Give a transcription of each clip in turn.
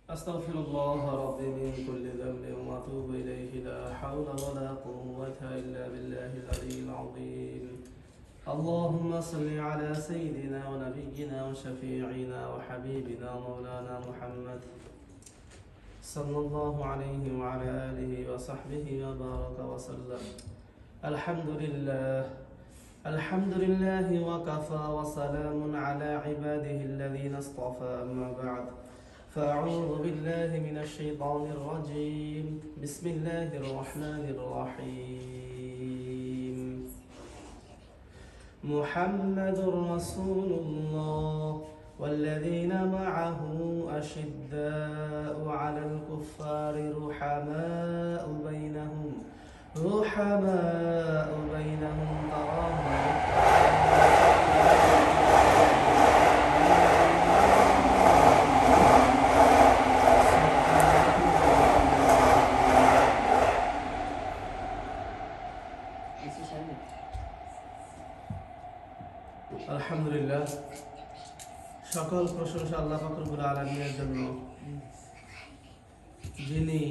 أستغفر الله ربي من كل ذنب وأتوب إليه لا حول ولا قوة إلا بالله العلي العظيم. اللهم صل على سيدنا ونبينا وشفيعنا وحبيبنا مولانا محمد صلى الله عليه وعلى آله وصحبه وبارك وسلم. الحمد لله وكفى وسلام على عباده الذين اصطفى. أما بعد، فأعوذ بالله من الشيطان الرجيم. بسم الله الرحمن الرحيم. محمد رسول الله والذين معه أشداء على الكفار رحماء بينهم আলহামদুলিল্লাহ, সকল প্রশংসা আল্লাহ পাক রব্বুল আলামিনের জন্য, যিনি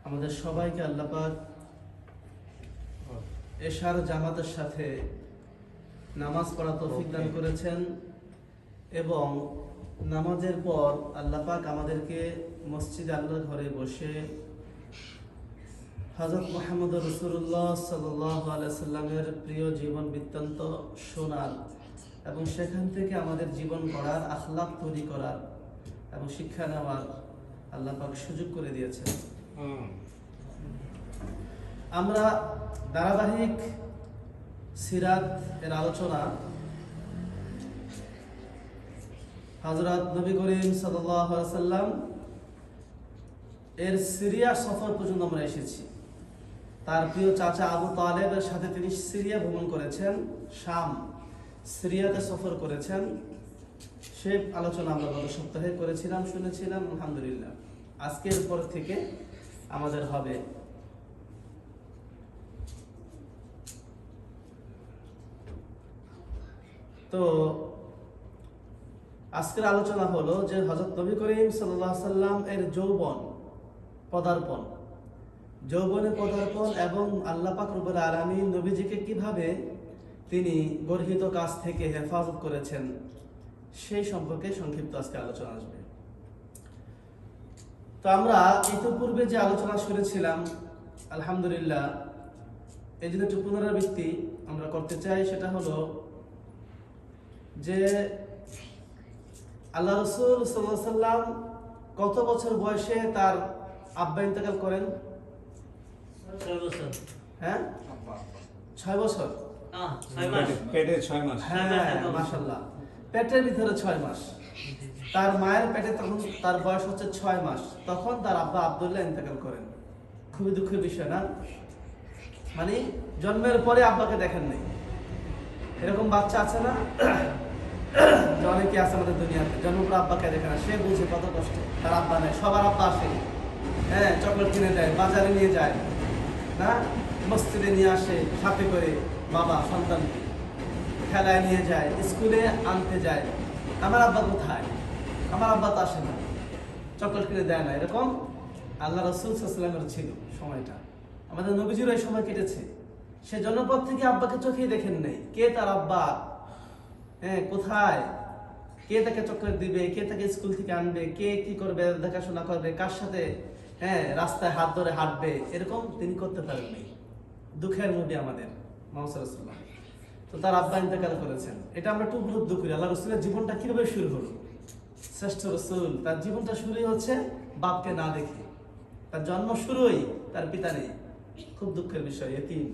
আমাদের সবাইকে আল্লাহ পাক এশার জামাতের সাথে নামাজ পড়া তৌফিক দান করেছেন এবং নামাজের পর আল্লাহ পাক আমাদেরকে মসজিদে আল্লাহর ঘরে বসে হযরত মুহাম্মদ রাসূলুল্লাহ সাল্লাল্লাহু আলাইহি সাল্লামের প্রিয় জীবন বৃত্তান্ত শোনার এবং সেখান থেকে আমাদের জীবন গড়ার, আখলাক তৈরি করার এবং শিক্ষা নেওয়ার আল্লাহ পাক সুযোগ করে দিয়েছেন। আমরা ধারাবাহিক সিরাত এর আলোচনা হযরত নবী করিম সাল্লাল্লাহু আলাইহি সাল্লাম এর সিরিয়া সফর পর্যন্ত আমরা এসেছি। তার প্রিয় চাচা আবু তালেবের সাথে তিনি সিরিয়া ভ্রমণ করেছেন, শাম সিরিয়াতে সফর করেছেন। সে আলোচনা আমরা গত সপ্তাহে করেছিলাম, শুনেছিলাম। আলহামদুলিল্লাহ, আজকের পর থেকে আমাদের হবে তো আজকের আলোচনা হলো যে হযরত নবী করিম সাল্লাল্লাহু আলাইহি সাল্লাম এর যৌবনে পদার্পণ এবং আল্লাহ পাক রব্বুল আলামিন নবীজিকে কিভাবে তিনি গর্হিত কাজ থেকে হেফাজত করেছেন সেই সম্পর্কে সংক্ষিপ্ত আজকে আলোচনা আসবে। তো আমরা ইতিপূর্বে যে আলোচনা শুনেছিলাম, আলহামদুলিল্লাহ, এই জন্য একটু পুনরাবৃত্তি আমরা করতে চাই। সেটা হলো যে আল্লাহ রাসূল সাল্লাল্লাহু আলাইহি সাল্লাম কত বছর বয়সে তার আব্বা ইন্তেকাল করেন? 6 বছর। হ্যাঁ, 6 বছর। পেটে 6 মাস। হ্যাঁ, মাশাআল্লাহ, পেটের ভিতরে 6 মাস। তার মায়ের পেটে তখন তার বয়স হচ্ছে 6 মাস। তখন তার আব্বা আব্দুল্লাহ ইন্তেকাল করেন। খুবই দুঃখের বিষয় না? মানে জন্মের পরে আব্বাকে দেখেন নাই। এরকম বাচ্চা আছে না? অনেকে আছে আমাদের দুনিয়াতে, জন্ম পর আব্বাকে দেখে না, সে বুঝে কত কষ্ট। তার আব্বা নেই, সবার আব্বা আসে, হ্যাঁ, চকলেট কিনে দেয়, বাজারে নিয়ে যায় না, মসজিদে নিয়ে আসে সাথে করে বাবা সন্তানকে, খেলায় নিয়ে যায়, স্কুলে আনতে যায়। আমার আব্বা কোথায়? আমার আব্বা তো আসে না, চকলেট কিনে দেয় না। এরকম আল্লাহ রাসূল সাল্লাল্লাহু আলাইহি ওয়াসাল্লামের ছিল সময়টা। আমাদের নবীজির এই সময় কেটেছে। সে জন্মপর থেকে আব্বাকে চোখেই দেখেন নাই। কে তার আব্বা? হ্যাঁ, কোথায়? কে তাকে চকলেট দিবে? কে তাকে স্কুল থেকে আনবে? কে কি করবে? দেখাশোনা করবে? কার সাথে রাস্তায় হাত ধরে হাঁটবে? এরকম তিনি করতে পারেননি। দুঃখের নবী আমাদের মুহাম্মদ সাল্লাল্লাহু আলাইহি ওয়াসাল্লাম। তো তার আব্বা ইন্তেকাল করেছেন। এটা আমরা একটু উপলব্ধি করি। আল্লাহ রাসূলের জীবনটা কিভাবে শুরু হলো? শ্রেষ্ঠ রাসূল, তার জীবনটা শুরুই হচ্ছে বাপকে না দেখে। তার জন্ম শুরুই তার পিতা নেই। খুব দুঃখের বিষয়। এতিম,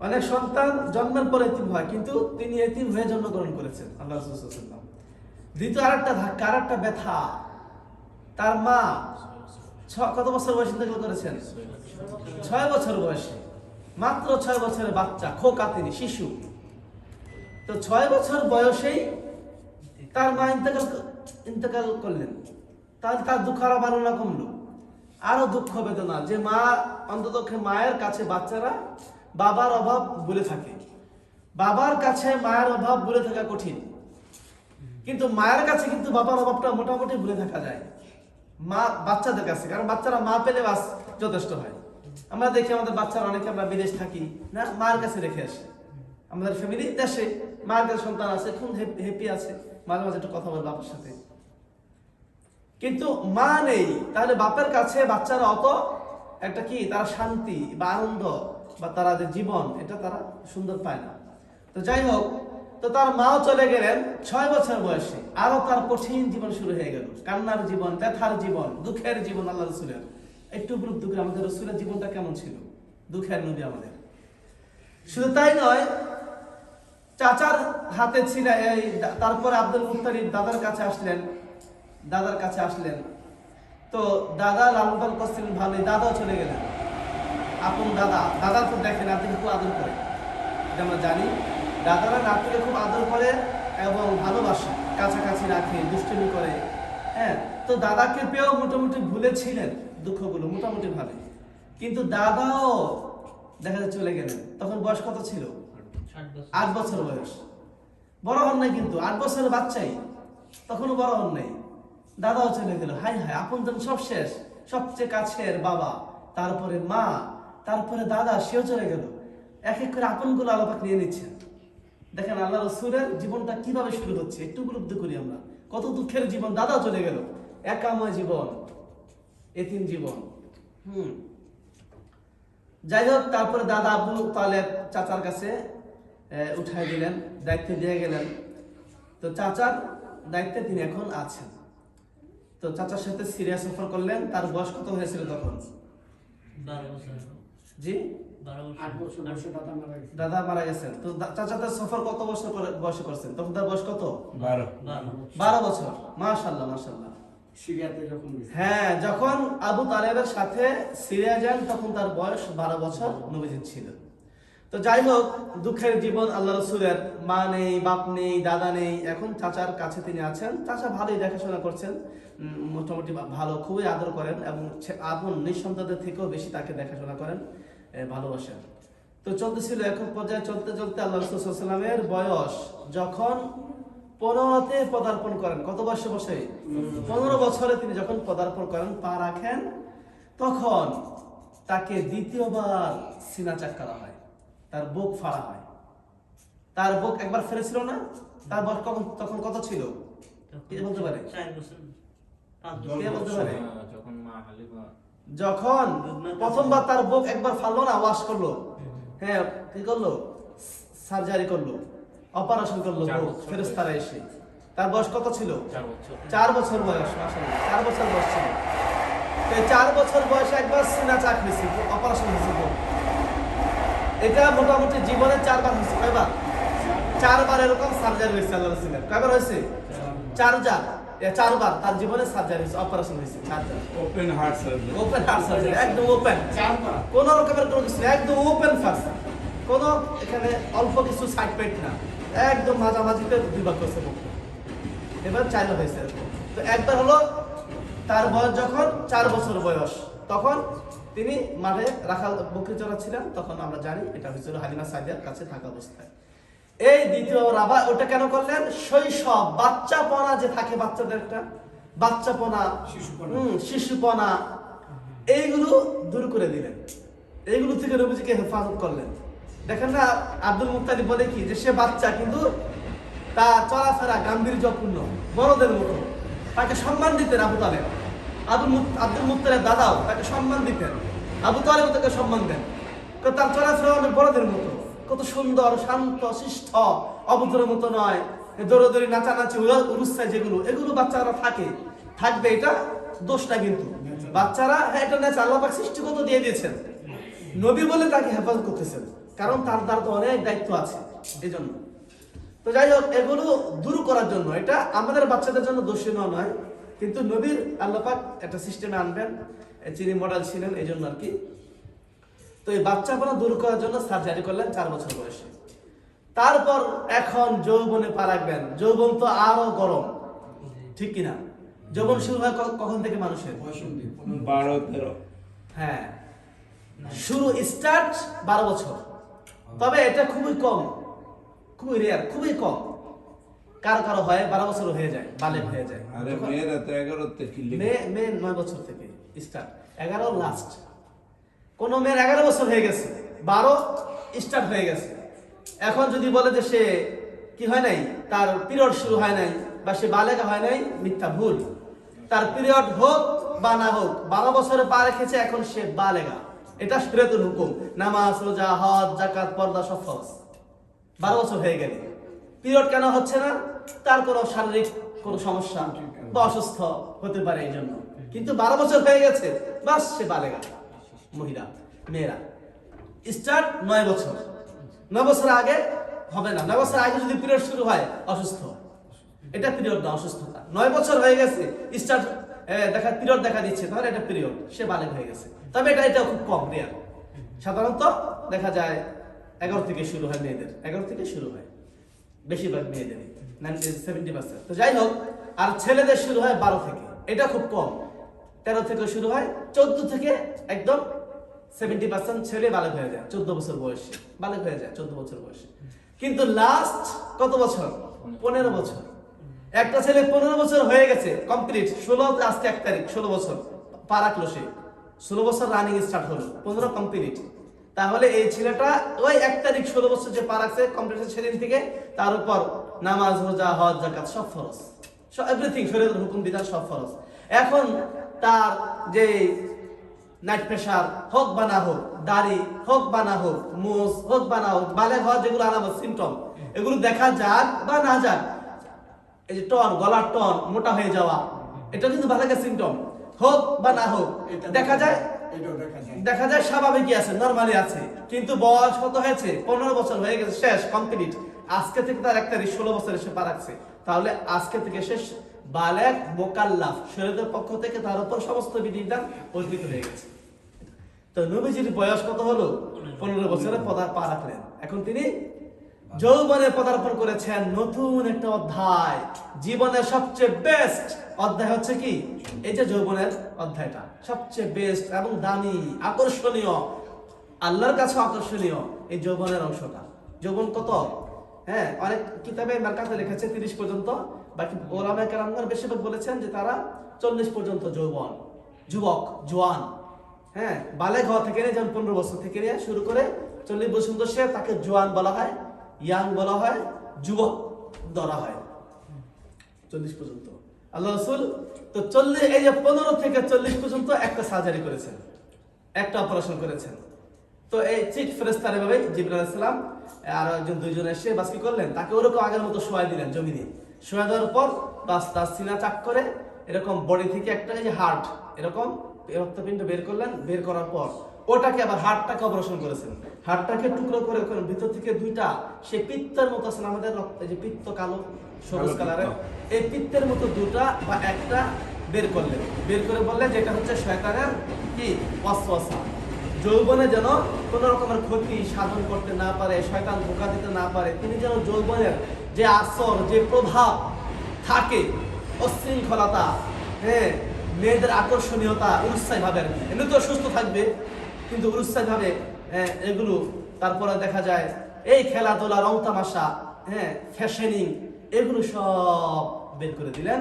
অনেক সন্তান জন্মের পরে এতিম হয়, কিন্তু তিনি এতিম হয়ে জন্মগ্রহণ করেছেন আল্লাহ রাসূল সাল্লাল্লাহু আলাইহি ওয়াসাল্লাম। দ্বিতীয় আরেকটা ধাক্কা, আরেকটা ব্যথা, তার মা কত বছর বয়সে ইন্তেকাল করেছেন? 6 বছর বয়সে। মাত্র 6 বছরের বাচ্চা, খোকা, তিনি শিশু। তো 6 বছর বয়সেই তার মা ইন্তেকাল করলেন। তাহলে তার দুঃখ আরো ভালো না কমলো? আরো দুঃখ বেদনা যে মা, অন্তত মায়ের কাছে বাচ্চারা বাবার অভাব বলে থাকে। বাবার কাছে মায়ের অভাব ভুলে থাকা কঠিন, কিন্তু মায়ের কাছে কিন্তু বাবার অভাবটা মোটামুটি ভুলে থাকা যায় মা বাচ্চাদের কাছে, কারণ বাচ্চারা মা পেলে বাস যথেষ্ট হয়। আমরা দেখি আমাদের বাচ্চারা অনেকে আমরা বিদেশ থাকি না, মার কাছে রেখে আসে। আমাদের ফ্যামিলি দেশে মার কাছে সন্তান আছে, খুব হ্যাপি আছে, মাঝে মাঝে একটু কথা বলে বাবার সাথে। কিন্তু মা নেই, তাহলে বাপের কাছে বাচ্চারা অত একটা কি তারা শান্তি বা আনন্দ বা তারা যে জীবন এটা তারা সুন্দর পায় না। তো যাই হোক, তো তার মাও চলে গেলেন 6 বছর বয়সে, আরো তার কঠিন জীবন শুরু হয়ে গেল, কান্নার জীবন, ব্যথার জীবন, দুঃখের জীবন। আল্লাহ রসুলের একটু উপলব্ধি করে আমাদের রসুলের জীবনটা কেমন ছিল, দুঃখের নবী আমাদের। শুধু তাই নয়, চাচার হাতে ছিল এই, তারপরে আব্দুল মুত্তালিব দাদার কাছে আসলেন। তো দাদা লালন পালন করছিলেন ভালোই, দাদাও চলে গেলেন। আপন দাদা তো দেখেন নাতিকে খুব আদর করে, এটা আমরা জানি। দাদারা নাতিকে খুব আদর করে এবং ভালোবাসে, কাছাকাছি রাখে, দুষ্টুমি করে। হ্যাঁ, তো দাদাকে পেয়েও মোটামুটি ভুলেছিলেন দুঃখগুলো মোটামুটি ভাবে, কিন্তু দাদাও দেখা যায় চলে গেলেন। তখন বয়স কত ছিল? 8 বছর বয়স। বড় হন নাই কিন্তু, 8 বছরের বাচ্চাই, তখনও বড় হন নাই। দাদাও চলে গেল। হাই হাই, আপনজন সব শেষ, সবচেয়ে কাছের বাবা, তারপরে মা, তারপরে দাদা, সেও চলে গেল। এক এক করে আপনগুলো আল্লাহ পাক নিয়ে নিচ্ছেন। দেখেন আল্লাহ রাসূলের জীবনটা কিভাবে শুরু হচ্ছে, একটু উপলব্ধি করি আমরা। কত দুঃখের জীবন, দাদাও চলে গেল, একাময় জীবন, এতিম জীবন। যাই হোক, তারপরে দাদা আবু তালেব চাচার কাছে উঠাই দিলেন, দায়িত্ব দিয়ে গেলেন। তো চাচার দায়িত্বে তিনি এখন আছেন। তো চাচার সাথে সিরিয়া সফর করলেন। তার বয়স কত হয়েছিল তখন? 12 বছর। জি, 8 বছর বয়সে দাদা মারা গেছেন। তো চাচাদের সফর কত বছর বয়সে করছেন? তখন তার বয়স কত? 12 বছর। মাশাআল্লাহ মাশাআল্লাহ। সিরিয়াতে যখন হ্যাঁ, যখন আবু তালেবের সাথে সিরিয়া যান তখন তার বয়স 12 বছর নবীজির ছিল। তো যাই হোক, দুঃখের জীবন আল্লাহ রসুলের। মা নেই, বাপ নেই, দাদা নেই, এখন চাচার কাছে তিনি আছেন। চাচা ভালোই দেখাশোনা করছেন, মোটামুটি ভালো, খুবই আদর করেন এবং আপন নিঃসন্তানদের থেকেও বেশি তাকে দেখাশোনা করেন, ভালোবাসেন। তো চলতেছিল, এখন পর্যায়ে চলতে চলতে আল্লাহ রাসূল সাল্লাল্লাহু আলাইহি ওয়াসাল্লামের বয়স যখন 15তে পদার্পণ করেন, কত বয়সে বসে? 15 বছরে তিনি যখন পদার্পণ করেন, পা রাখেন, তখন তাকে দ্বিতীয়বার সিনা চাক করা হয়, তার বুক ফাড়া হয়। তার বুক একবার ফেরেছিল না? তার বয়স তখন কত ছিল? কে বলতে পারে? 4 বছর। কে বলতে পারে? যখন মা হালিমা যখন প্রথমবার তার বুক একবার ফাড়লো না, ওয়াশ করলো, হ্যাঁ, কি করলো? সার্জারি করলো, অপারেশন করলো, ফেরেশতারা এসে। তার বয়স কত ছিল? 4 বছর। 4 বছর বয়স। মাশাআল্লাহ, 4 বছর বয়স ছিল। তো 4 বছর বয়সে একবার সিনা চাক হয়েছে, অপারেশন হয়েছে। এটা মোটামুটি জীবনে 4 বার হয়েছে। কয়বার? 4 বার এরকম সার্জারি হয়েছে আল্লাহ রাসূলের। কয়বার হয়েছে? 4 বার তার জীবনে সার্জারি হয়েছে, অপারেশন হয়েছে। 4 বার open heart surgery. Open heart surgery, একদম ওপেন, 4 বার। কোন রকমের কোনো কিছু, একদম ওপেন ফার্স্ট, কোনো এখানে অল্প কিছু সাইড পেট না, একদম মাঝামাঝিতে 2 বার করছে মুখ। এবার 4 বার হয়েছে। তো একবার হলো তার বয়স যখন 4 বছর বয়স, তখন তিনি মাঠে রাখাল বকরি চড়াচ্ছিলেন। তখন আমরা জানি এটা হয়েছিল হালিমা সাদিয়ার কাছে থাকা অবস্থায়। এই দ্বিতীয়বার আবার ওটা কেন করলেন? শৈশব, বাচ্চাপনা যে থাকে, বাচ্চাদের একটা বাচ্চাপনা, শিশুপনা, এইগুলো দূর করে দিলেন, এইগুলো থেকে নবীজিকে হেফাজত করলেন। দেখেন না, আব্দুল মুত্তালিব বলে কি যে সে বাচ্চা, কিন্তু তার চলাফেরা গাম্ভীর্যপূর্ণ, বড়দের মতো। তাকে সম্মান দিতেন আবু তালেব। আব্দুল মুত্তালিব দাদাও তাকে সম্মান দিতেন, আবু তালেব তাকে সম্মান দেন। তার চলাফেরা অনেক বড়দের মতো, কত সুন্দর, শান্ত, শিষ্ট, অবুদ্ধের মতো নয়। দৌড়াদৌড়ি, নাচানাচি, উরুস্সায় যেগুলো, এগুলো বাচ্চারা থাকবে, এটা দোষটা কিন্তু বাচ্চারা, এটা নেচে আল্লাহ পাক সৃষ্টিগত দিয়ে দিয়েছেন, নবী বলে তাকে হেফাজত করতেছেন, কারণ তার দ্বারা তো অনেক দায়িত্ব আছে এই জন্য। তো যাই হোক, এগুলো দূর করার জন্য, এটা আমাদের বাচ্চাদের জন্য দোষী নয়, কিন্তু নবীর আল্লাহ পাক একটা সিস্টেমে আনবেন, যিনি মডেল ছিলেন, এই জন্য আর কি। তো এই বাচ্চাপনা দূর করার জন্য সার্জারি করলেন 4 বছর বয়সে। তারপর এখন যৌবনে পা রাখবেন। যৌবন তো আরো গরম, ঠিক কিনা? যৌবন শুরু হয় কখন থেকে মানুষের? 12-13। হ্যাঁ, শুরু স্টার্ট 12 বছর। তবে এটা খুবই কম, খুবই রেয়ার, খুবই কম। কারো কারো হয় 12 বছর হয়ে যায়, বালেগ হয়ে যায়। আরে মেয়েরা তো 11 তে কি লিখে? মেয়ে 9 বছর থেকে স্টার্ট, 11 লাস্ট। কোন মেয়ের 11 বছর হয়ে গেছে, 12 স্টার্ট হয়ে গেছে, এখন যদি বলে যে সে কি হয় নাই, তার পিরিয়ড শুরু হয় নাই বা সে বালেগা হয় নাই, মিথ্যা, ভুল। তার পিরিয়ড হোক বা না হোক, 12 বছরে পা রেখেছে, এখন সে বালেগা। এটা শরীয়তের হুকুম। নামাজ, রোজা, হজ, যাকাত, পর্দা সব ফরজ। 12 বছর হয়ে গেলে পিরিয়ড কেন হচ্ছে না? তার কোনো শারীরিক কোনো সমস্যা বা অসুস্থ হতে পারে এই জন্য। কিন্তু 12 বছর হয়ে গেছে, বাস সে বালেগা মহিলা। মেয়েরা স্টার্ট 9 বছর। 9 বছর আগে হবে না। 9 বছর আগে যদি পিরিয়ড শুরু হয়, অসুস্থ, এটা পিরিয়ড না, অসুস্থতা। 9 বছর হয়ে গেছে, স্টার্ট পিরিয়ড দেখা দিচ্ছে, তাহলে এটা পিরিয়ড, সে বালেগ হয়ে গেছে। তবে এটা খুব কম, রেয়ার। সাধারণত দেখা যায় 11 থেকে শুরু হয় মেয়েদের, 11 থেকে শুরু হয় বেশিরভাগ মেয়েদেরই, 70%। তো যাই হোক, আর ছেলেদের শুরু হয় 12 থেকে, এটা খুব কম। 13 থেকে শুরু হয়, 14 থেকে একদম 70% ছেলে বালেগ হয়ে যায় 14 বছর বয়সে, বালেগ হয়ে যায় 14 বছর বয়সে। কিন্তু লাস্ট কত বছর? 15 বছর। একটা ছেলে 15 বছর হয়ে গেছে কমপ্লিট, 16 আজকে 1 তারিখ, 16 বছর পা রাখলো সে, 16 বছর রানিং স্টার্ট হলো, 15 কমপ্লিট। তাহলে এই ছেলেটা ওই 1 তারিখ 16 বছর যে পা রাখছে কমপ্লিট সেদিন থেকে তার উপর নামাজ, রোজা, হজ, যাকাত সব ফরজ, সব এভরিথিং, শরীয়তের হুকুম বিধান সব ফরজ। এখন তার যে নাইট প্রেশার হোক বা না হোক, দাড়ি হোক বা না হোক, মুজ হোক বা না হোক, বালেগ হওয়ার যেগুলো আলামত, সিমটম, এগুলো দেখা যাক বা না যাক, এই যে টন, গলার টন, মোটা হয়ে যাওয়া, এটা কিন্তু বালেগের সিমটম। হোক বা না হোক, দেখা যায়, দেখা যায় স্বাভাবিকই আছে, নরমালি আছে। কিন্তু বয়স কত হয়েছে? 15 বছর হয়ে গেছে, শেষ, কমপ্লিট। আজকে থেকে তার 1 তারিখ 16 বছর এসে পা রাখছে, তাহলে আজকে থেকে শেষ বালেগ, মোকাল্লাফ, শরীয়তের পক্ষ থেকে তার উপর সমস্ত বিধিবিধান অর্পিত হয়ে গেছে। তো নবীজির বয়স কত হলো? 15 বছরে পা রাখলেন। এখন তিনি যৌবনে পদার্পণ করেছেন নতুন একটা অধ্যায়। জীবনের সবচেয়ে বেস্ট অধ্যায় হচ্ছে কি? এই যে যৌবনের অধ্যায়টা সবচেয়ে বেস্ট এবং দামি, আকর্ষণীয়, আল্লাহর কাছে আকর্ষণীয় এই যৌবনের অংশটা। যৌবন কত? হ্যাঁ, অনেক কিতাবে মার্কাতে লিখেছে 30 পর্যন্ত, বাকি ওলামায়ে কেরামগণ বেশিরভাগ বলেছেন যে তারা 40 পর্যন্ত যৌবন, যুবক, জওয়ান। হ্যাঁ, বালেগ হওয়া থেকে নিয়ে, যেমন 15 বছর থেকে নিয়ে শুরু করে 40 বছর পর্যন্ত সে, তাকে জওয়ান বলা হয়, ইয়াং বলা হয়, যুবক ধরা হয়, 40 পর্যন্ত। আল্লাহ রাসূল তো 40, এই যে 15 থেকে 40 পর্যন্ত একটা সার্জারি করেছেন, একটা অপারেশন করেছেন। তো এই ঠিক ফেরেশতার এভাবে জিবরাইল আলাইহিস সালাম আর একজন দুইজন এসে বাস কি করলেন, তাকে ওরকম আগের মতো শোয়াই দিলেন জমিনে। শোয়া দেওয়ার পর বাস তার সিনা চাক করে এরকম বডি থেকে একটা, এই যে হার্ট, এরকম রক্তপিণ্ড বের করলেন। বের করার পর ওটাকে আবার, হার্টটাকে অপারেশন করেছেন। হার্টটাকে টুকরো করে ভিতর থেকে দুইটা, সে পিত্তের মতো আছে আমাদের রক্ত, যে পিত্ত কালো সবুজ কালারের, এই পিত্তের মতো দুটা বা একটা বের করলেন। বের করে বললেন যে এটা হচ্ছে শয়তানের কি ওয়াসওয়াসা, যৌবনে যেন কোনো রকমের ক্ষতি সাধন করতে না পারে, শয়তান ধোঁকা দিতে না পারে। তিনি যেন যৌবনের যে আসর, যে প্রভাব থাকে, অশৃঙ্খলতা, হ্যাঁ, মেয়েদের আকর্ষণীয়তা, উৎসাহী ভাবে, এমনি তো সুস্থ থাকবে কিন্তু উৎসাহী ভাবে, এগুলো। তারপরে দেখা যায় এই খেলাধুলা, রং তামাশা, হ্যাঁ, ফ্যাশনিং, এগুলো সব বের করে দিলেন।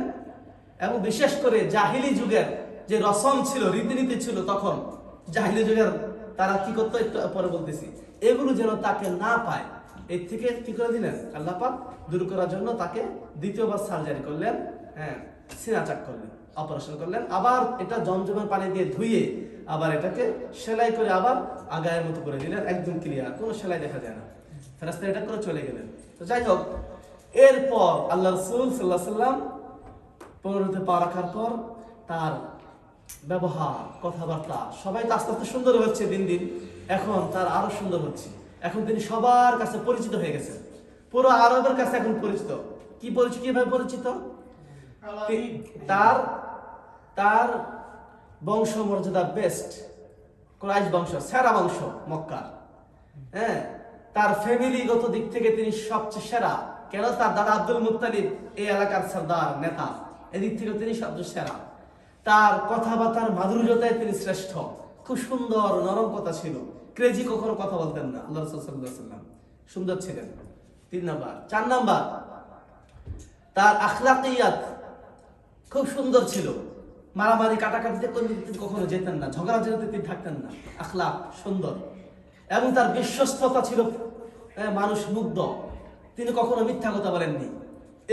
এবং বিশেষ করে জাহিলি যুগের যে রসম ছিল, রীতিনীতি ছিল তখন, জাহিলি যুগের তারা কি করতো একটু পরে বলতেছি, এগুলো যেন তাকে না পায়, এর থেকে কি করে দিলেন আল্লাহ পাক, দূর করার জন্য তাকে দ্বিতীয়বার সার্জারি করলেন। হ্যাঁ, সিনা চাক করলেন, অপারেশন করলেন। আবার এটা জমজমের পানি দিয়ে ধুয়ে আবার এটাকে সেলাই করে আবার আগায়ের মতো করে দিলেন, একদম ক্লিয়ার, কোনো সেলাই দেখা যায় না। ফেরেশতা এটা করে চলে গেলেন। তো যাই হোক, এরপর আল্লাহ রাসূল সাল্লাল্লাহু আলাইহি ওয়াসাল্লাম 15তে পা রাখার পর তার ব্যবহার, কথাবার্তা সবাই তো আস্তে আস্তে সুন্দর হচ্ছে দিন দিন। এখন তার আরো সুন্দর হচ্ছে। এখন তিনি সবার কাছে পরিচিত হয়ে গেছেন, পুরো আরবের কাছে এখন পরিচিত। কি পরিচিত, কিভাবে পরিচিত? তার তার বংশ মর্যাদা বেস্ট, কুরাইশ বংশ, সেরা বংশ মক্কার। হ্যাঁ, তার ফ্যামিলিগত দিক থেকে তিনি সবচেয়ে সেরা। কেন? তার দাদা আব্দুল মুত্তালিব এই এলাকার সর্দার, নেতা, এদিক থেকে তিনি সবচেয়ে সেরা। তার কথাবার্তার মাধুর্যতায় তিনি শ্রেষ্ঠ, খুব সুন্দর নরম কথা ছিল, ক্রেজি কখনো কথা বলতেন না। আল্লাহ রাসূল সাল্লাল্লাহু আলাইহি ওয়াসাল্লাম সুন্দর ছিলেন। 3 নাম্বার। 4 নাম্বার, তার আখলাকিয়াত খুব সুন্দর ছিল। মারামারি কাটাকাটিতে কখনো যেতেন না, ঝগড়াঝাটিতে তিনি থাকতেন না। আখলাক সুন্দর এবং তার বিশ্বস্ততা ছিল মানুষ মুগ্ধ। তিনি কখনো মিথ্যা কথা বলেননি।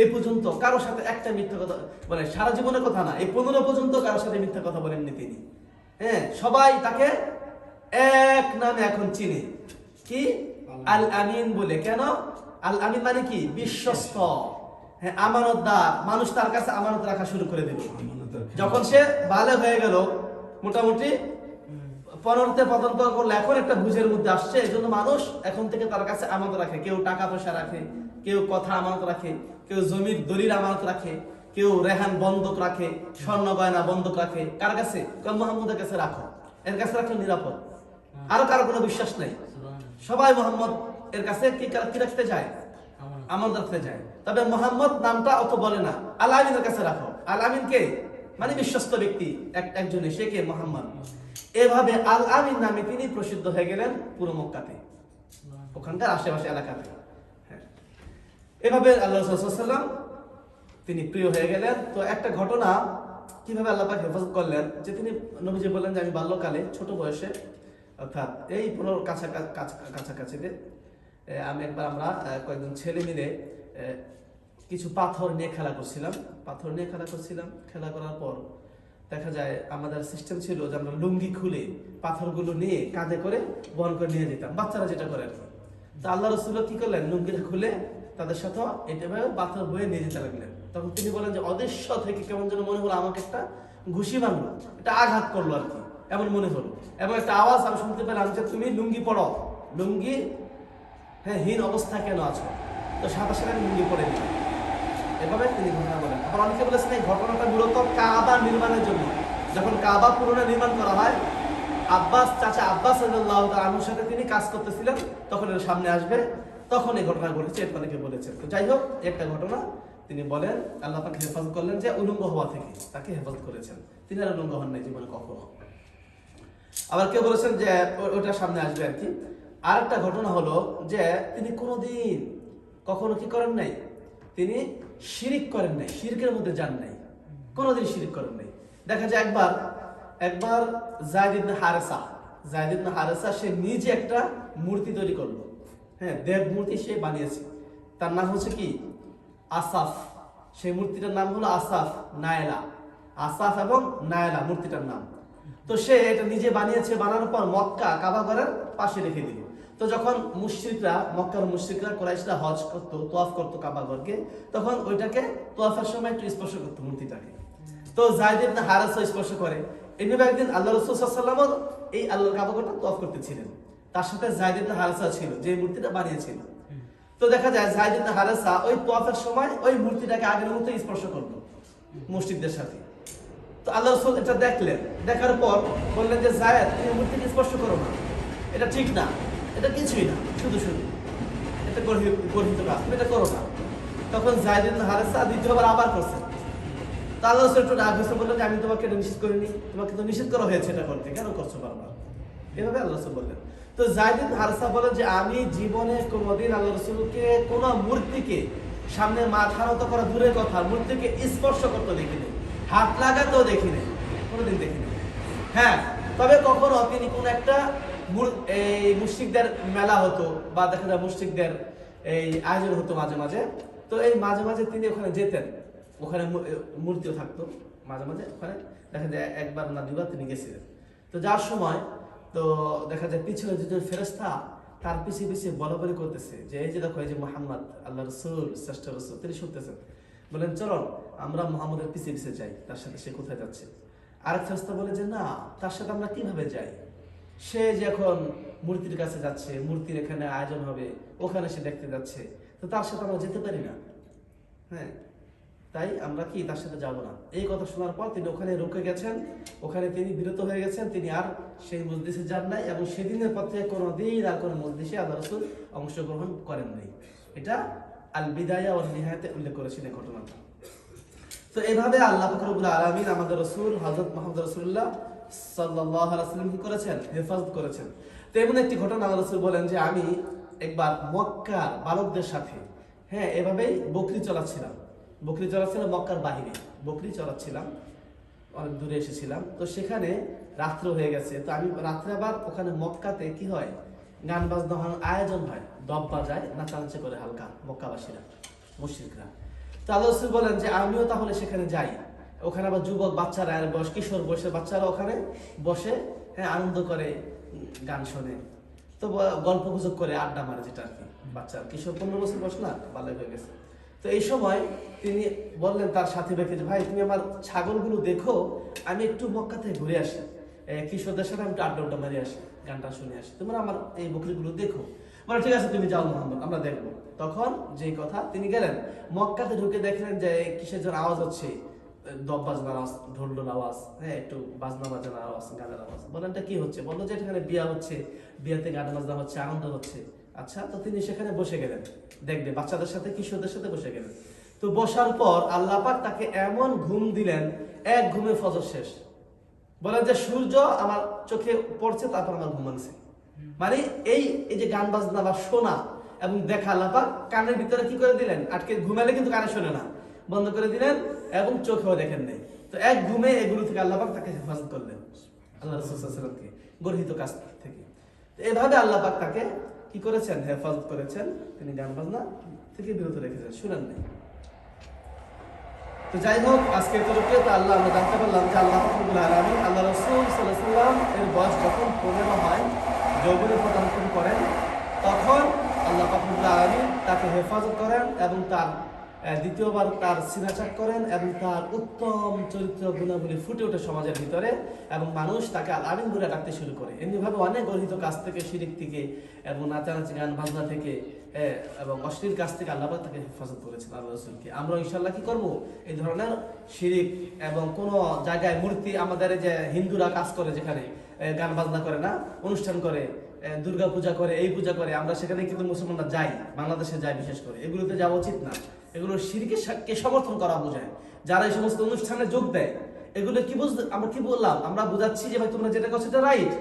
এই পর্যন্ত কারোর সাথে একটা মিথ্যা কথা বলে, সারা জীবনের কথা না, এই 15 পর্যন্ত কারোর সাথে মিথ্যা কথা বলেননি তিনি। হ্যাঁ, সবাই তাকে এক নামে এখন চিনে, কি? আল আমিন বলে। কেন? আল আমিন মানে কি? বিশ্বস্ত, হ্যাঁ, আমানতদার। মানুষ তার কাছে আমানত রাখা শুরু করে দিল যখন সে বালে হয়ে গেল। মোটামুটি 15তে পদার্পণ করলে এখন একটা বুঝের মধ্যে আসছে। এই জন্য মানুষ এখন থেকে তার কাছে আমানত রাখে। কেউ টাকা পয়সা রাখে, কেউ কথা আমানত রাখে, কেউ জমির দলিল আমানত রাখে, কেউ রেহান বন্ধক রাখে, স্বর্ণ গয়না বন্ধক রাখে। কার কাছে? মুহাম্মদের কাছে রাখো, এর কাছে রাখলে নিরাপদ। আরো কারো কোনো বিশ্বাস নেই, সবাই মোহাম্মদ এর কাছে কি রাখতে যায়? আমানত রাখতে যায়। তবে মোহাম্মদ নামটা অত বলে না, আল আমিনের কাছে রাখো। আল আমিন কে? মানে বিশ্বস্ত ব্যক্তি একজনে, সে কে? মোহাম্মদ। এভাবে আল আমিন নামে তিনি প্রসিদ্ধ হয়ে গেলেন পুরো মক্কাতে, ওখানকার আশেপাশে এলাকাতে। হ্যাঁ, এভাবে আল্লাহ রাসূল সাল্লাল্লাহু আলাইহি ওয়াসাল্লাম তিনি প্রিয় হয়ে গেলেন। তো একটা ঘটনা কিভাবে আল্লাহ পাক হেফাজত করলেন, যে তিনি নবীজি বললেন যে আমি বাল্যকালে ছোট বয়সে, অর্থাৎ এই 15 কাছাকাছিতে আমরা কয়েকজন ছেলে মিলে কিছু পাথর নিয়ে খেলা করছিলাম। খেলা করার পর দেখা যায় আমাদের সিস্টেম ছিল যে আমরা লুঙ্গি খুলে পাথরগুলো নিয়ে কাঁধে করে বহন করে নিয়ে যেতাম, বাচ্চারা যেটা করে আর কি। তো আল্লাহ রাসূল কি করলেন? লুঙ্গিটা খুলে তাদের সাথে এভাবে পাথর বয়ে নিয়ে যেতে লাগলেন। তখন তিনি বলেন যে অদৃশ্য থেকে কেমন যেন মনে হলো আমাকে একটা ঘুষি মারলো, এটা আঘাত করলো আর কি, এমন মনে হলো। এবং একটা আওয়াজ আমি শুনতে পেলাম যে তুমি লুঙ্গি পড়ো, লুঙ্গি হীন অবস্থা কেন আছো? তো সাথে সাথে লুঙ্গি পড়ে দিল। এভাবে তিনি ঘটনা বলেন। আবার অনেকে বলেছেন এই ঘটনাটা মূলত কাবা নির্মাণের জন্য। যখন কাবা পুনরায় নির্মাণ করা হয়, চাচা আব্বাস রাদিয়াল্লাহু তাআলা আনহুর সাথে তিনি কাজ করতেছিলেন, তখন এর সামনে আসবে, তখন এই ঘটনা ঘটেছে। এটা অনেকে বলেছেন। তো যাই হোক, একটা ঘটনা তিনি বলেন আল্লাহ পাক হেফাজত করলেন যে উলঙ্গ হওয়া থেকে তাকে হেফাজত করেছেন। তিনি আর উলঙ্গ হন নাই জীবনে কখনো। আবার কেউ বলেছেন যে ওটা সামনে আসবে আর কি। আর একটা ঘটনা হলো যে তিনি কোনোদিন কখনো কি করেন নাই? তিনি শিরিক করেন নাই, শিরকের মধ্যে যান নাই, কোনোদিন শিরিক করেন নাই। দেখা যায় একবার যায়েদ ইবনে হারেসা সে নিজে একটা মূর্তি তৈরি করলো। হ্যাঁ, দেব মূর্তি সে বানিয়েছে। তার নাম হচ্ছে কি? আসাফ। সেই মূর্তিটার নাম হলো আসাফ এবং নায়লা মূর্তিটার নাম। তো সে এটা নিজে বানিয়েছে। বানানোর পর মক্কা কাবা ঘরের পাশে রেখে দিল। তো যখন মক্কার মুশরিকরা কুরাইশরা হজ করতো, তোয়াফ করতো কাবা ঘরকে, তখন ওইটাকে তোয়াফের সময় একটু স্পর্শ করতো মূর্তিটাকে। তো যায়েদ ইবনে হারেসা স্পর্শ করে। এমনি একদিন আল্লাহ রাসূল সাল্লাল্লাহু আলাইহি ওয়াসাল্লাম এই আল্লাহর কাবা ঘরটা তোয়াফ করতেছিলেন, তার সাথে যায়েদ ইবনে হারেসা ছিল যে মূর্তিটা বানিয়েছিল। তো দেখা যায় যায়েদ ইবনে হারেসা ওই তোয়াফের সময় ওই মূর্তিটাকে আগের মতো স্পর্শ করলো মুশরিকদের সাথে। তো আল্লাহ রাসূল এটা দেখলেন, দেখার পর বললেন যে যায়েদ, তুমি মূর্তিকে স্পর্শ করো না, এটা ঠিক না, এটা কিছুই না, শুধু এটা গর্হিত কাজ, তুমি এটা করো না। তখন যায়েদ ইবনে হারেসা দ্বিতীয়বার আবার করছে। তো আল্লাহ রাসূল একটু রাগ হয়েছে, বললেন যে আমি তোমাকে এটা নিষেধ করিনি, তোমাকে তো নিষেধ করা হয়েছে এটা করতে, কেন করছো বারবার? এভাবে আল্লাহ রাসূল বললেন। তো যায়েদ ইবনে হারেসা বলেন যে আমি জীবনে কোনোদিন আল্লাহ রাসূলকে কোনো মূর্তিকে সামনে মাথা নত করা দূরের কথা, মূর্তিকে স্পর্শ করতে দেখিনি, হাত লাগাতেও দেখিনি, কোনোদিন দেখিনি। হ্যাঁ, তবে কখনো তিনি কোন একটা এই মুশরিকদের মেলা হতো বা দেখা যায় মুশরিকদের এই আয়োজন হতো মাঝে মাঝে। তো এই মাঝে মাঝে তিনি ওখানে যেতেন, ওখানে মূর্তিও থাকতো মাঝে মাঝে ওখানে। দেখা যায় একবার না দুবার তিনি গেছিলেন। তো যাওয়ার সময় তো দেখা যায় পিছনে দুজন ফেরেশতা তার পিছিয়ে বলাবলি করতেছে যে এই যে দেখো, এই যে মুহাম্মদ আল্লাহর রাসূল, শ্রেষ্ঠ রাসূল, তিনি শুনতেছেন। বলেন চলো আমরা মুহাম্মদের পিছিয়ে যাই, তার সাথে সে কোথায় যাচ্ছে। আরেক ফেরেশতা বলে যে না, তার সাথে আমরা কিভাবে যাই? সে যখন মূর্তির কাছে যাচ্ছে, মূর্তির এখানে আয়োজন হবে, ওখানে সে দেখতে যাচ্ছে, তো তার সাথে আমরা যেতে পারি না। হ্যাঁ, তাই আমরা কি তার সাথে যাব না। এই কথা শোনার পর তিনি ওখানে রুকে গেছেন, ওখানে তিনি বিরত হয়ে গেছেন, তিনি আর সেই মজলিসে যান নাই। এবং সেদিনের পর থেকে কোনোদিন আর কোনো মজলিসে আল্লাহ রাসূল অংশগ্রহণ করেন নাই। এটা আল বিদায়া ওয়ান নিহায়াতে উল্লেখ করেছেন এই ঘটনাটা। তো এইভাবে আল্লাহ পাক রব্বুল আলামিন আমাদের রাসূল হযরত মুহাম্মদ রাসূলুল্লাহ সাল্লাল্লাহু আলাইহি ওয়াসাল্লাম কি করেছেন? হেফাজত করেছেন। তো এমন একটি ঘটনা আল্লাহ রাসূল বলেন যে আমি একবার মক্কার বালকদের সাথে হ্যাঁ এভাবেই বকরি চলাচ্ছিলাম মক্কার বাহিরে বকরি চলাচ্ছিলাম, অনেক দূরে এসেছিলাম। তো সেখানে রাত্র হয়ে গেছে, তো আমি রাত্রে আবার ওখানে মক্কাতে কি হয়, গান বাজনা আয়োজন হয়, দব বাজায়, নাচানাচি করে হালকা মক্কাবাসীরা, মুশরিকরা। তো আল্লাহ রাসূল বলেন যে আমিও তাহলে সেখানে যাই। ওখানে আবার যুবক বাচ্চারা, বয়স কিশোর বয়সের বাচ্চারা ওখানে বসে হ্যাঁ আনন্দ করে, গান শোনে, তো গল্প গুজব করে, আড্ডা মারে, যেটা আর কি বাচ্চা কিশোর 15 বছর বয়স না, ভালো হয়ে গেছে। তো এই সময় তিনি বললেন তার সাথী ব্যক্তি যে ভাই তুমি আমার ছাগলগুলো দেখো, আমি একটু মক্কা থেকে ঘুরে আসি, কিশোরদের সাথে আমি একটু আড্ডা মারি আসি, গানটা শুনে আসি, তোমরা আমার এই বকরিগুলো দেখো। বলে ঠিক আছে তুমি যাও মোহাম্মদ, আমরা দেখবো। তখন যেই কথা তিনি গেলেন, মক্কাতে ঢুকে দেখলেন যে কিসের যেন আওয়াজ হচ্ছে, দব বাজনার আওয়াজ, ঢোল আওয়াজ, হ্যাঁ একটু বাজনা বাজানোর আওয়াজ, গানের আওয়াজ। বলেন এটা কি হচ্ছে? বললো যে এখানে বিয়া হচ্ছে, বিয়াতে গান বাজনা হচ্ছে, আনন্দ হচ্ছে। আচ্ছা, তো তিনি সেখানে বসে গেলেন, দেখবে বাচ্চাদের সাথে কিশোরদের সাথে বসে গেলেন। তো বসার পর আল্লাহ পাক তাকে এমন ঘুম দিলেন, এক ঘুমে ফজর শেষ। বলেন যে সূর্য আমার চোখে পড়ছে, তারপর আমার ঘুম ভাঙছে। মানে এই যে গান বাজনা বা শোনা এবং দেখা, আল্লাহ পাক কানের ভিতরে কি করে দিলেন, আটকে, ঘুমালে কিন্তু কানে শোনে না, বন্ধ করে দিলেন এবং চোখেও দেখেন নাই। তো এক ঘুমে এগুলো থেকে আল্লাহ পাক তাকে হেফাজত করলেন, আল্লাহ রাসূল সাল্লাল্লাহু আলাইহি ওয়াসাল্লামকে গর্হিত কাজ থেকে। তো এভাবে আল্লাহ পাক তাকে কি করেছেন, হেফাজত করেছেন, তিনি গান বাজনা থেকে বিরত রেখেছেন, শুনেন নাই। তো যাই হোক, আজকে তরফে তো আল্লাহ আমরা জানতে পারলাম যে আল্লাহ রাব্বুল আলামিন, আল্লাহ রাসূল সাল্লাল্লাহু আলাইহি ওয়াসাল্লাম এর বয়স যখন 15 হয়, যৌবনে পদার্পণ করেন, তখন আল্লাহ রাব্বুল আলামিন তাকে হেফাজত করেন এবং তার দ্বিতীয়বার তার সিনাচাক করেন এবং তার উত্তম চরিত্র গুণাবলী ফুটে ওঠে সমাজের ভিতরে, এবং মানুষ তাকে আল আমিন বলে ডাকতে শুরু করে। এমনিভাবে অনেক গর্হিত কাজ থেকে, শিরিক থেকে এবং নাচানাচি গান বাজনা থেকে এবং অশ্লীল কাজ থেকে আল্লাহ পাক তাকে হেফাজত করেছেন, আল্লাহ রাসূলকে। আমরা ইনশাআল্লাহ কি করব, এই ধরনের শিরিক এবং কোন জায়গায় মূর্তি, আমাদের যে হিন্দুরা কাজ করে, যেখানে গান বাজনা করে না, অনুষ্ঠান করে, দুর্গা পূজা করে, এই পূজা করে, আমরা সেখানে কিন্তু মুসলমানরা যাই, বাংলাদেশে যাই বিশেষ করে, এগুলোতে যাওয়া উচিত না। এগুলো শিরকে সমর্থন করা বোঝায়। যারা এই সমস্ত অনুষ্ঠানে যোগ দেয়, এগুলো কি বুঝতে, আমরা কি বললাম, আমরা বুঝাচ্ছি যে ভাই তোমরা যেটা করছো সেটা রাইট,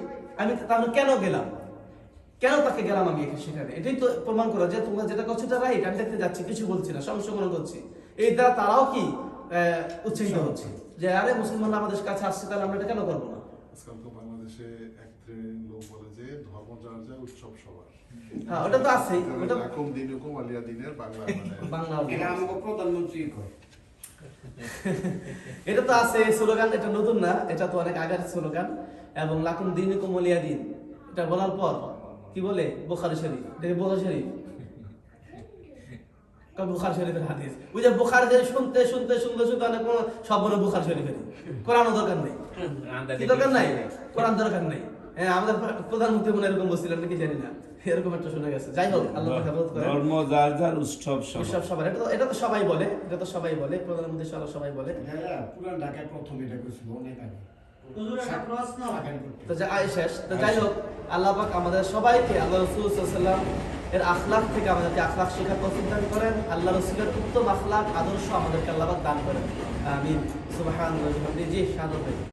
আমি তাহলে কেন গেলাম, কেন তাকে গেলাম আমি সেখানে, এটাই তো প্রমাণ করা যে তোমরা যেটা করছো এটা রাইট, আমি দেখতে যাচ্ছি, কিছু বলছি না, সংশোধন করছি। এই দ্বারা তারাও কি উৎসাহিত হচ্ছে যে আরে মুসলমানরা আমাদের কাছে আসছে, তাহলে আমরা এটা কেন করবো না। আজকাল তো বাংলাদেশে এক শ্রেণীর লোক বলে যে ধর্ম যার যা, উৎসব সবার। হ্যাঁ, ওটা তো আছেই, ওটা লাকুম দিনুকুম ওয়ালিয়া দিনের বাংলা, বাংলা এটা আমাকে প্রধানমন্ত্রী কয়। এটা তো আছে স্লোগান, এটা নতুন না, এটা তো অনেক আগের স্লোগান। এবং লাকুম দিনুকুম ওয়ালিয়া দিন, এটা বলার পর কি বলে, বুখারী শরীফ, এটা বুখারী শরীফ, বুখারী শরীফের হাদিস। ওই যে বুখারী শরীফ শুনতে শুনতে শুনতে শুনতে অনেক সব বলে বুখারী শরীফের, কোরআনও দরকার নেই, কি দরকার নাই, কোরআন দরকার নেই। হ্যাঁ, আমাদের প্রধানমন্ত্রী মনে এরকম বলছিলেন নাকি জানি না, এরকম একটা শোনা গেছে। যাই হোক, আল্লাহ পাক হেফাজত করেন। ধর্ম যার যার, উৎসব উৎসব সবার, এটা তো সবাই বলে, এটা তো সবাই বলে, প্রধানমন্ত্রী সবাই বলে। হ্যাঁ, পুরান ঢাকায় প্রথম এটা করেছিল অনেক আগে। হুজুর একটা প্রশ্ন, তো শেষ। তো যাই হোক, আল্লাহ পাক আমাদের সবাইকে আল্লাহ রাসূল সাল্লাল্লাহু আলাইহি ওয়াসাল্লাম এর আখলাক থেকে আমাদেরকে আখলাক শেখার তৌফিক দান করেন। আল্লাহ রাসূলের উত্তম আখলাক, আদর্শ আমাদেরকে আল্লাহ পাক দান করেন। আমিন। সুবহানাল্লাহি ওয়া বিহামদিহি।